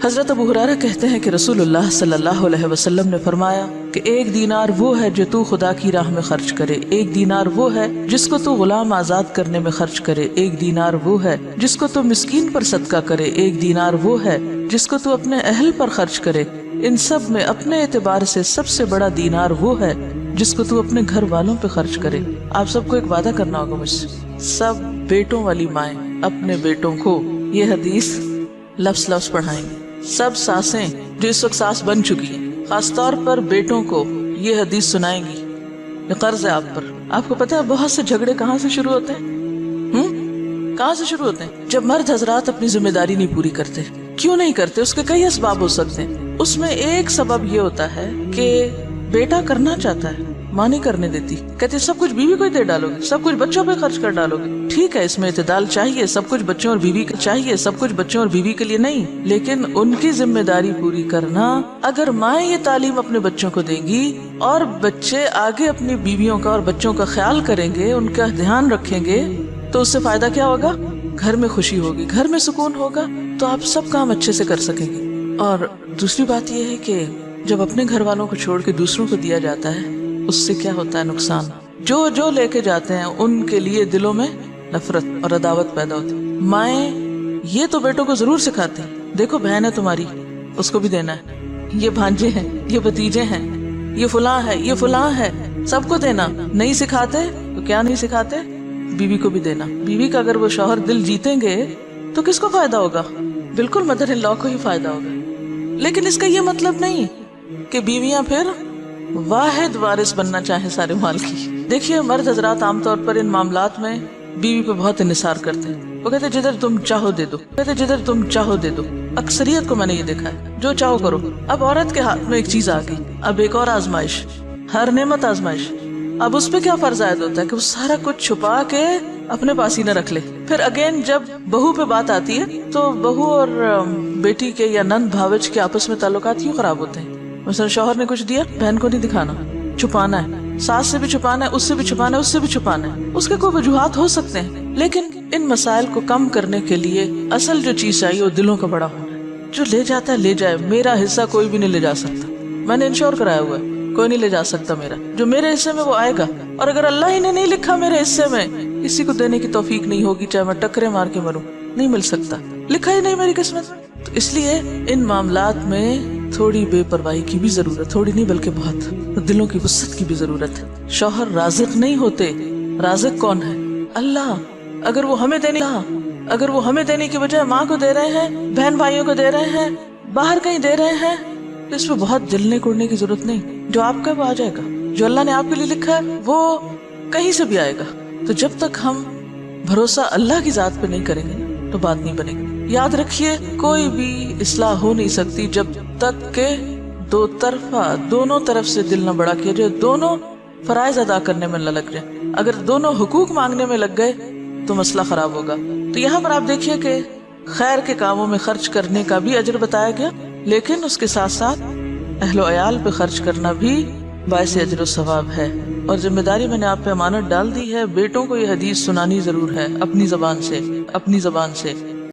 حضرت ابو ہریرہ کہتے ہیں کہ رسول اللہ صلی اللہ علیہ وسلم نے فرمایا کہ 1 دینار وہ ہے جو تو خدا کی راہ میں خرچ کرے، 1 دینار وہ ہے جس کو تو غلام آزاد کرنے میں خرچ کرے، 1 دینار وہ ہے جس کو تو مسکین پر صدقہ کرے، 1 دینار وہ ہے جس کو تو اپنے اہل پر خرچ کرے۔ ان سب میں اپنے اعتبار سے سب سے بڑا دینار وہ ہے جس کو تو اپنے گھر والوں پہ خرچ کرے۔ آپ سب کو ایک وعدہ کرنا ہوگا مجھ سے، سب بیٹوں والی مائیں اپنے بیٹوں کو یہ حدیث لفظ لفظ پڑھائیں گے۔ سب ساسیں جو اس وقت ساس بن چکی ہیں خاص طور پر بیٹوں کو یہ حدیث سنائیں گی۔ یہ قرض ہے آپ پر۔ آپ کو پتہ ہے بہت سے جھگڑے کہاں سے شروع ہوتے ہیں؟ کہاں سے شروع ہوتے ہیں؟ جب مرد حضرات اپنی ذمہ داری نہیں پوری کرتے۔ کیوں نہیں کرتے؟ اس کے کئی اسباب ہو سکتے ہیں۔ اس میں ایک سبب یہ ہوتا ہے کہ بیٹا کرنا چاہتا ہے، ماں نہیں کرنے دیتی، کہتے سب کچھ بیوی کو ہی دے ڈالو گے، سب کچھ بچوں پہ خرچ کر ڈالو گے۔ ٹھیک ہے، اس میں اعتدال چاہیے، سب کچھ بچوں اور بیوی کا چاہیے، سب کچھ بچوں اور بیوی کے لیے نہیں، لیکن ان کی ذمہ داری پوری کرنا۔ اگر مائیں یہ تعلیم اپنے بچوں کو دیں گی اور بچے آگے اپنی بیویوں کا اور بچوں کا خیال کریں گے، ان کا دھیان رکھیں گے، تو اس سے فائدہ کیا ہوگا؟ گھر میں خوشی ہوگی، گھر میں سکون ہوگا، تو آپ سب کام اچھے سے کر سکیں گے۔ اور دوسری بات یہ ہے کہ جب اپنے گھر والوں کو چھوڑ کے دوسروں کو دیا جاتا ہے، اس سے کیا ہوتا ہے نقصان؟ جو لے کے جاتے ہیں ان کے لیے دلوں میں نفرت اور عداوت پیدا ہوتی ہے۔ مائیں یہ تو بیٹوں کو ضرور سکھاتی ہیں، دیکھو بہن ہے تمہاری، اس کو بھی دینا ہے، یہ بھانجے ہیں، یہ بھتیجے ہیں، یہ فلاں ہے، یہ فلاں ہے، سب کو دینا۔ نہیں سکھاتے تو کیا نہیں سکھاتے؟ بیوی کو بھی دینا۔ بیوی کا اگر وہ شوہر دل جیتیں گے تو کس کو فائدہ ہوگا؟ بالکل مدر ان لا کو ہی فائدہ ہوگا۔ لیکن اس کا یہ مطلب نہیں کہ بیویاں پھر واحد وارث بننا چاہیں سارے مال کی۔ دیکھیے مرد حضرات عام طور پر ان معاملات میں بیوی پہ بہت انحصار کرتے ہیں۔ وہ کہتے جدھر تم چاہو دے دو، کہتے جدھر تم چاہو دے دو۔ اکثریت کو میں نے یہ دیکھا ہے، جو چاہو کرو۔ اب عورت کے ہاتھ میں ایک چیز آ گئی، اب ایک اور آزمائش، ہر نعمت آزمائش۔ اب اس پہ کیا فرض عائد ہوتا ہے کہ وہ سارا کچھ چھپا کے اپنے پاس ہی نہ رکھ لے۔ پھر اگین جب بہو پہ بات آتی ہے تو بہو اور بیٹی کے یا نند بھاوج کے آپس میں تعلقات کیوں خراب ہوتے ہیں؟ مثلا شوہر نے کچھ دیا، بہن کو نہیں دکھانا، چھپانا ہے، ساس سے بھی چھپانا ہے، اس سے بھی چھپانا ہے، اس سے بھی چھپانا ہے۔ اس کے کوئی وجوہات ہو سکتے ہیں، لیکن ان مسائل کو کم کرنے کے لیے اصل جو چیز چاہیے وہ دلوں کا بڑا ہونا ہے۔ جو لے جاتا ہے لے جائے، میرا حصہ کوئی بھی نہیں لے جا سکتا، میں نے انشور کرایا ہوا ہے، کوئی نہیں لے جا سکتا میرا۔ جو میرے حصے میں وہ آئے گا، اور اگر اللہ ہی نے نہیں لکھا میرے حصے میں، کسی کو دینے کی توفیق نہیں ہوگی، چاہے میں ٹکرے مار کے مروں، نہیں مل سکتا، لکھا ہی نہیں میری قسمت میں۔ تو اس لیے ان معاملات میں تھوڑی بے پرواہی کی بھی ضرورت، تھوڑی نہیں بلکہ بہت، دلوں کی وسعت کی بھی ضرورت ہے۔ شوہر رازق نہیں ہوتے، رازق کون ہے؟ اللہ۔ اگر وہ ہمیں دینے کی بجائے ماں کو دے رہے ہیں، بہن بھائیوں کو دے رہے ہیں، باہر کہیں دے رہے ہیں، تو اس پہ بہت جلنے کوڑنے کی ضرورت نہیں۔ جو آپ کا وہ آ جائے گا، جو اللہ نے آپ کے لیے لکھا ہے وہ کہیں سے بھی آئے گا۔ تو جب تک ہم بھروسہ اللہ کی ذات پہ نہیں کریں گے تو بات نہیں بنے گی۔ یاد رکھیے، کوئی بھی اصلاح ہو نہیں سکتی جب تک کہ دو طرفہ، دونوں طرف سے دل نہ بڑا کیا جائے، دونوں فرائض ادا کرنے میں نہ لگ جائے۔ اگر دونوں حقوق مانگنے میں لگ گئے تو مسئلہ خراب ہوگا۔ تو یہاں پر آپ دیکھیے کہ خیر کے کاموں میں خرچ کرنے کا بھی اجر بتایا گیا، لیکن اس کے ساتھ ساتھ اہل و عیال پہ خرچ کرنا بھی باعث اجر و ثواب ہے۔ اور ذمہ داری میں نے آپ پہ امانت ڈال دی ہے، بیٹوں کو یہ حدیث سنانی ضرور ہے، اپنی زبان سے۔